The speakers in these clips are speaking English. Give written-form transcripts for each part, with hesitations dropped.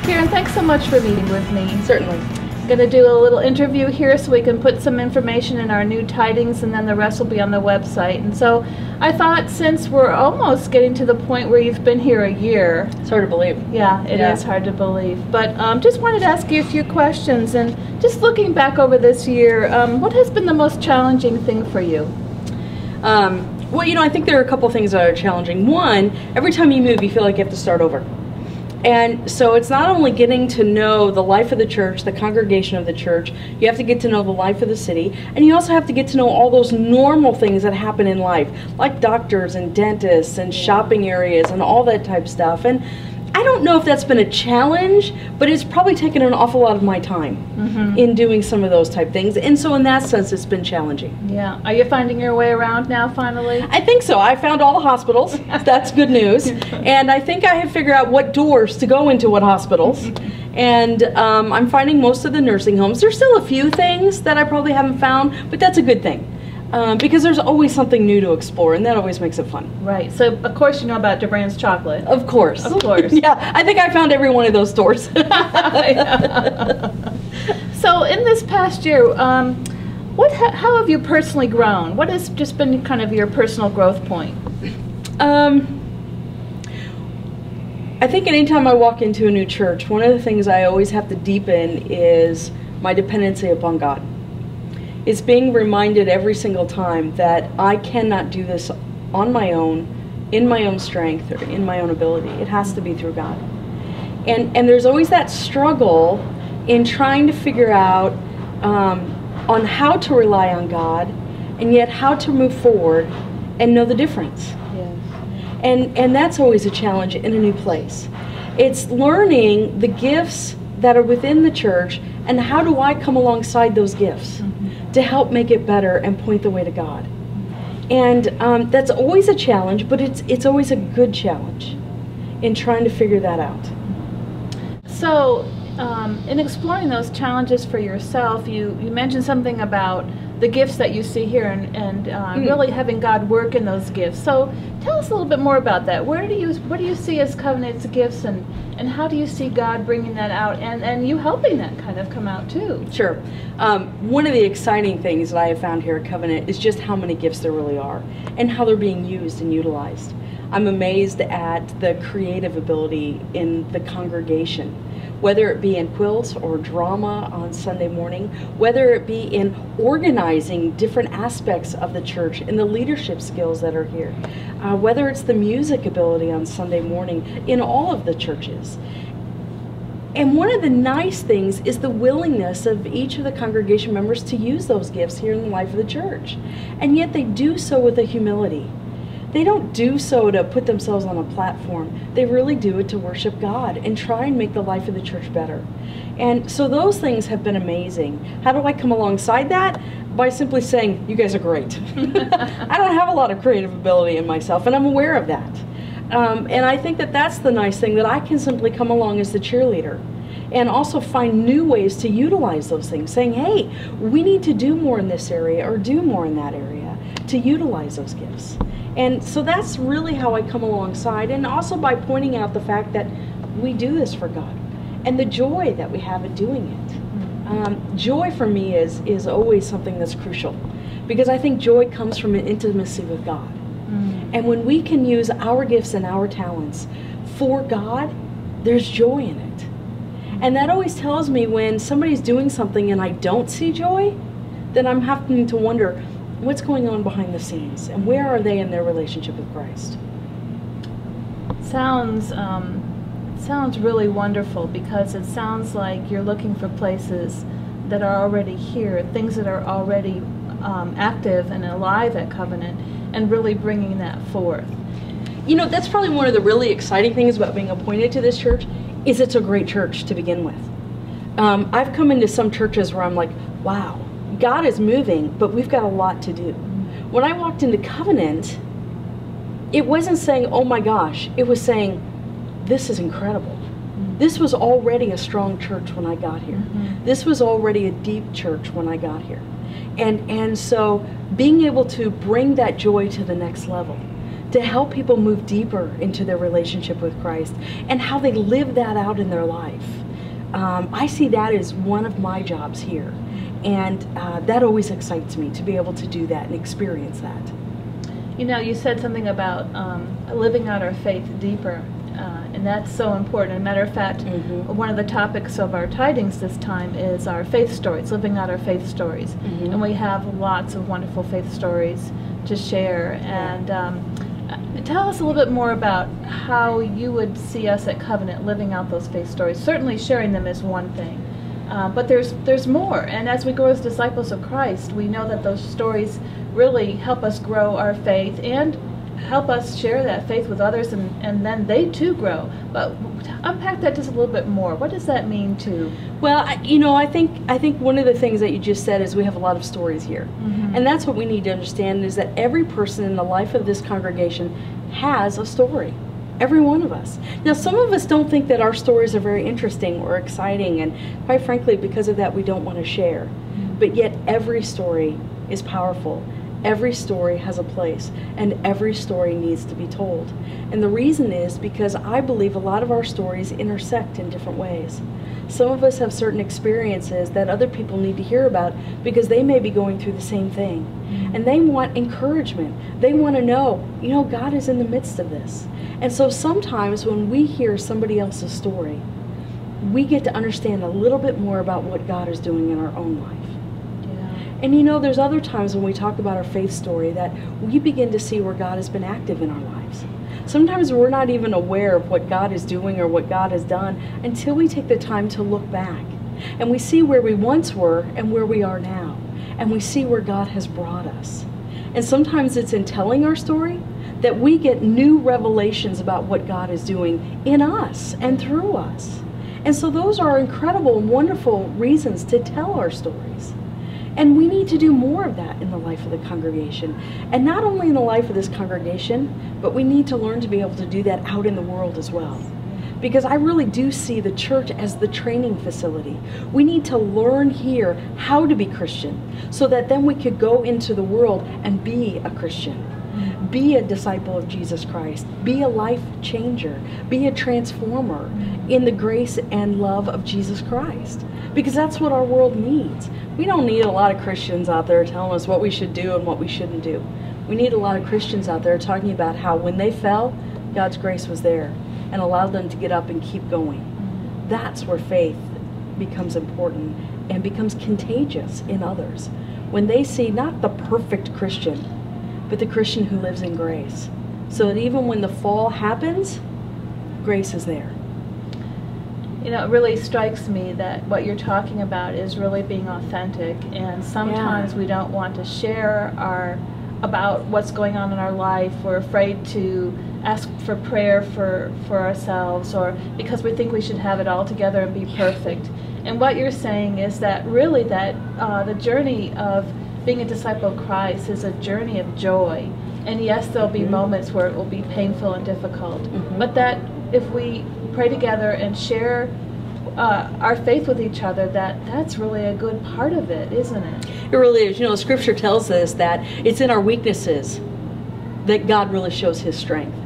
Karen, thanks so much for meeting with me. Certainly. I'm going to do a little interview here so we can put some information in our new tidings, and then the rest will be on the website. And so I thought, since we're almost getting to the point where you've been here a year. It's hard to believe. Yeah, it is hard to believe. But just wanted to ask you a few questions. And just looking back over this year, what has been the most challenging thing for you? Well, I think there are a couple things that are challenging. One, every time you move, you feel like you have to start over. And so it's not only getting to know the life of the church, the congregation of the church, you have to get to know the life of the city, and you also have to get to know all those normal things that happen in life, like doctors and dentists and shopping areas and all that type of stuff. And I don't know if that's been a challenge, but it's probably taken an awful lot of my time in doing some of those type things. And so in that sense, it's been challenging. Yeah. Are you finding your way around now, finally? I think so. I found all the hospitals. That's good news. And I think I have figured out what doors to go into what hospitals. And I'm finding most of the nursing homes. There's still a few things that I probably haven't found, but that's a good thing. Because there's always something new to explore, and that always makes it fun. Right. So, of course, you know about DeBrand's chocolate. Of course. Of course. Yeah, I think I found every one of those stores. So, in this past year, how have you personally grown? What has just been kind of your personal growth point? I think anytime I walk into a new church, one of the things I always have to deepen is my dependency upon God. It's being reminded every single time that I cannot do this on my own, in my own strength, or in my own ability. It has to be through God. And there's always that struggle in trying to figure out on how to rely on God, and yet how to move forward and know the difference. Yes. And that's always a challenge in a new place. It's learning the gifts that are within the church, and how do I come alongside those gifts to help make it better and point the way to God. And that's always a challenge, but it's always a good challenge in trying to figure that out. So, in exploring those challenges for yourself, you mentioned something about the gifts that you see here, and really having God work in those gifts. So, tell us a little bit more about that. What do you see as Covenant's gifts, and how do you see God bringing that out, and you helping that kind of come out too? Sure. One of the exciting things that I have found here at Covenant is just how many gifts there really are, and how they're being used and utilized. I'm amazed at the creative ability in the congregation, whether it be in quilts or drama on Sunday morning, whether it be in organizing different aspects of the church and the leadership skills that are here, whether it's the music ability on Sunday morning in all of the churches. And one of the nice things is the willingness of each of the congregation members to use those gifts here in the life of the church. And yet they do so with a humility. They don't do so to put themselves on a platform. They really do it to worship God and try and make the life of the church better. And so those things have been amazing. How do I come alongside that? By simply saying, you guys are great. I don't have a lot of creative ability in myself, and I'm aware of that. And I think that that's the nice thing, that I can simply come along as the cheerleader and also find new ways to utilize those things, saying, hey, we need to do more in this area or do more in that area to utilize those gifts. And so that's really how I come alongside, and also by pointing out the fact that we do this for God and the joy that we have in doing it. Joy for me is always something that's crucial, because I think joy comes from an intimacy with God. And when we can use our gifts and our talents for God, there's joy in it. And that always tells me when somebody's doing something and I don't see joy, then I'm having to wonder, what's going on behind the scenes, and where are they in their relationship with Christ? Sounds really wonderful, because it sounds like you're looking for places that are already here, things that are already active and alive at Covenant, and really bringing that forth. That's probably one of the really exciting things about being appointed to this church, is it's a great church to begin with. I've come into some churches where I'm like, wow, God is moving, but we've got a lot to do. When I walked into Covenant, it wasn't saying, oh my gosh, it was saying, this is incredible. This was already a strong church when I got here. This was already a deep church when I got here. And so being able to bring that joy to the next level, to help people move deeper into their relationship with Christ and how they live that out in their life. I see that as one of my jobs here, and that always excites me to be able to do that and experience that. You know, you said something about living out our faith deeper, and that's so important. As a matter of fact, one of the topics of our tidings this time is our faith stories, living out our faith stories. And we have lots of wonderful faith stories to share. And tell us a little bit more about how you would see us at Covenant living out those faith stories. Certainly sharing them is one thing, but there's more. And as we grow as disciples of Christ, we know that those stories really help us grow our faith and help us share that faith with others, and then they too grow. But unpack that just a little bit more. What does that mean to? Well, I think one of the things that you just said is we have a lot of stories here, and that's what we need to understand, is that every person in the life of this congregation has a story. Every one of us. Now, some of us don't think that our stories are very interesting or exciting, and quite frankly, because of that, we don't want to share. But yet, every story is powerful. Every story has a place, and every story needs to be told. And the reason is because I believe a lot of our stories intersect in different ways. Some of us have certain experiences that other people need to hear about because they may be going through the same thing. And they want encouragement. They want to know, God is in the midst of this. And so sometimes when we hear somebody else's story, we get to understand a little bit more about what God is doing in our own life. And there's other times when we talk about our faith story that we begin to see where God has been active in our lives. Sometimes we're not even aware of what God is doing or what God has done until we take the time to look back. And we see where we once were and where we are now. And we see where God has brought us. And sometimes it's in telling our story that we get new revelations about what God is doing in us and through us. And so those are incredible and wonderful reasons to tell our stories. And we need to do more of that in the life of the congregation. And not only in the life of this congregation, but we need to learn to be able to do that out in the world as well. Because I really do see the church as the training facility. We need to learn here how to be Christian so that then we could go into the world and be a Christian. Be a disciple of Jesus Christ. Be a life changer. Be a transformer in the grace and love of Jesus Christ. Because that's what our world needs. We don't need a lot of Christians out there telling us what we should do and what we shouldn't do. We need a lot of Christians out there talking about how when they fell, God's grace was there and allowed them to get up and keep going. That's where faith becomes important and becomes contagious in others. When they see not the perfect Christian, but the Christian who lives in grace. So that even when the fall happens, grace is there. It really strikes me that what you're talking about is really being authentic, and sometimes we don't want to share about what's going on in our life. We're afraid to ask for prayer for ourselves, or because we think we should have it all together and be perfect. And what you're saying is that really that the journey of being a disciple of Christ is a journey of joy. And yes, there'll be moments where it will be painful and difficult, but that if we pray together and share our faith with each other, that's really a good part of it, isn't it? It really is. Scripture tells us that it's in our weaknesses that God really shows his strength.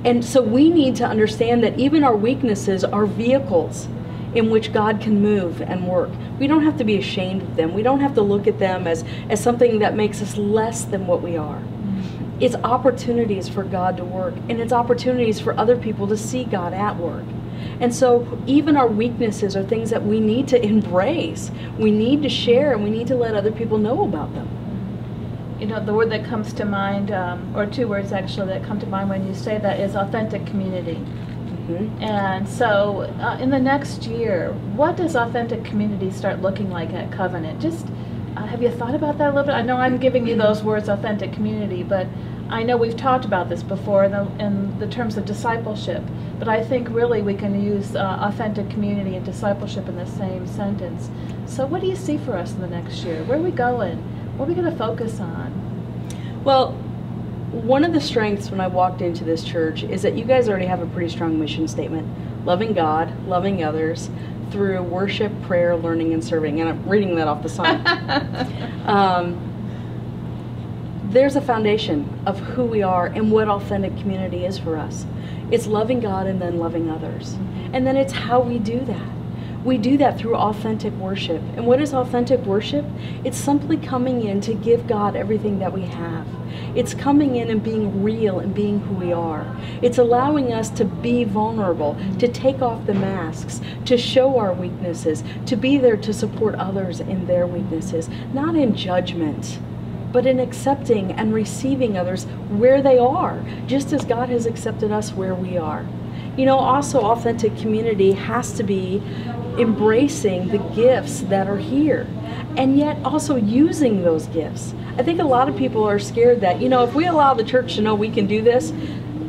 And so we need to understand that even our weaknesses are vehicles in which God can move and work. We don't have to be ashamed of them. We don't have to look at them as something that makes us less than what we are. It's opportunities for God to work, and it's opportunities for other people to see God at work. And so even our weaknesses are things that we need to embrace. We need to share, and we need to let other people know about them. The word that comes to mind, or two words actually that come to mind when you say that, is authentic community. And so in the next year, what does authentic community start looking like at Covenant? Just have you thought about that a little bit? I know I'm giving you those words, authentic community, but I know we've talked about this before in the terms of discipleship, but I think really we can use authentic community and discipleship in the same sentence. So what do you see for us in the next year? Where are we going? What are we going to focus on? Well, one of the strengths when I walked into this church is that you guys already have a pretty strong mission statement. Loving God, loving others, through worship, prayer, learning, and serving. And I'm reading that off the sign. there's a foundation of who we are and what authentic community is for us. It's loving God and then loving others. And then it's how we do that. We do that through authentic worship. And what is authentic worship? It's simply coming in to give God everything that we have. It's coming in and being real and being who we are. It's allowing us to be vulnerable, to take off the masks, to show our weaknesses, to be there to support others in their weaknesses, not in judgment, but in accepting and receiving others where they are, just as God has accepted us where we are. You know, also authentic community has to be embracing the gifts that are here, and yet also using those gifts. I think a lot of people are scared that, you know, if we allow the church to know we can do this,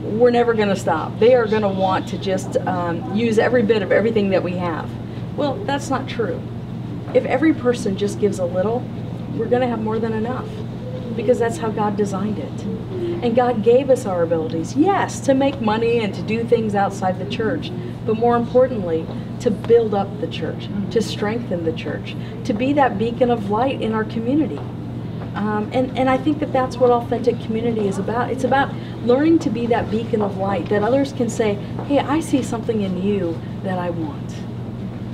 we're never going to stop. They are going to want to just use every bit of everything that we have. Well, that's not true. If every person just gives a little, we're going to have more than enough, because that's how God designed it. And God gave us our abilities, yes, to make money and to do things outside the church, but more importantly, to build up the church, to strengthen the church, to be that beacon of light in our community. And I think that that's what authentic community is about. It's about learning to be that beacon of light that others can say, hey, I see something in you that I want.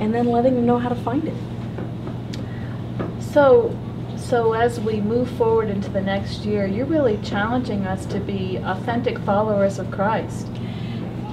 And then letting them know how to find it. So as we move forward into the next year, you're really challenging us to be authentic followers of Christ.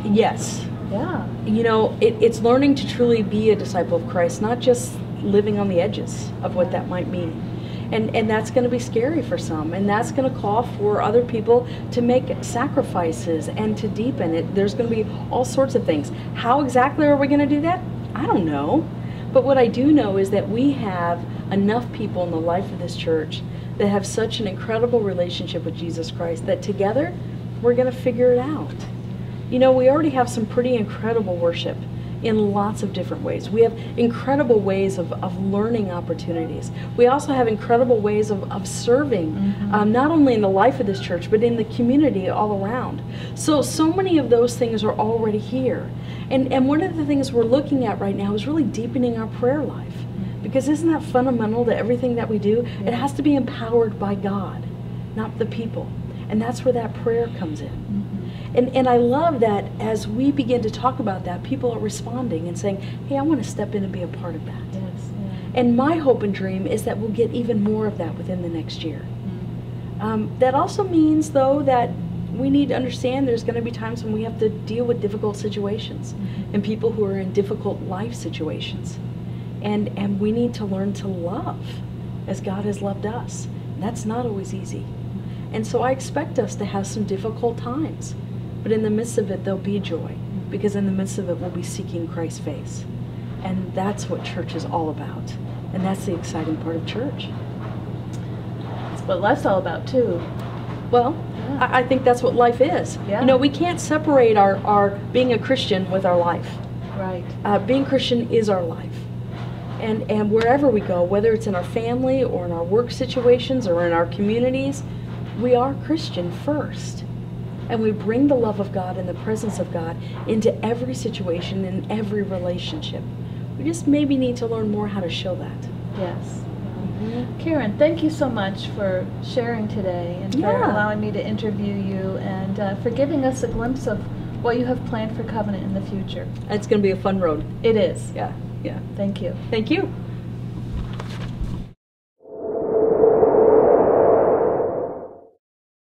Yes. Yeah. You know, it's learning to truly be a disciple of Christ, not just living on the edges of what that might mean. And that's going to be scary for some, and that's going to call for other people to make sacrifices and to deepen it. There's going to be all sorts of things. How exactly are we going to do that? I don't know. But what I do know is that we have enough people in the life of this church that have such an incredible relationship with Jesus Christ that together we're going to figure it out. You know, we already have some pretty incredible worship in lots of different ways. We have incredible ways of learning opportunities. We also have incredible ways of serving, not only in the life of this church, but in the community all around. So many of those things are already here. And one of the things we're looking at right now is really deepening our prayer life. Because isn't that fundamental to everything that we do? Yeah. It has to be empowered by God, not the people. And that's where that prayer comes in. And I love that as we begin to talk about that, people are responding and saying, hey, I want to step in and be a part of that. Yes, yeah. And my hope and dream is that we'll get even more of that within the next year. That also means, though, that we need to understand there's going to be times when we have to deal with difficult situations and people who are in difficult life situations. And we need to learn to love as God has loved us. That's not always easy. And so I expect us to have some difficult times. But in the midst of it, there'll be joy. Because in the midst of it, we'll be seeking Christ's face. And that's what church is all about. And that's the exciting part of church. That's what life's all about, too. Well, yeah. I think that's what life is. Yeah. You know, we can't separate our being a Christian with our life. Right. Being Christian is our life. And wherever we go, whether it's in our family or in our work situations or in our communities, we are Christian first. And we bring the love of God and the presence of God into every situation and every relationship. We just maybe need to learn more how to show that. Yes. Karen, thank you so much for sharing today and for allowing me to interview you and for giving us a glimpse of what you have planned for Covenant in the future. It's going to be a fun road. It is. Yeah. Thank you. Thank you.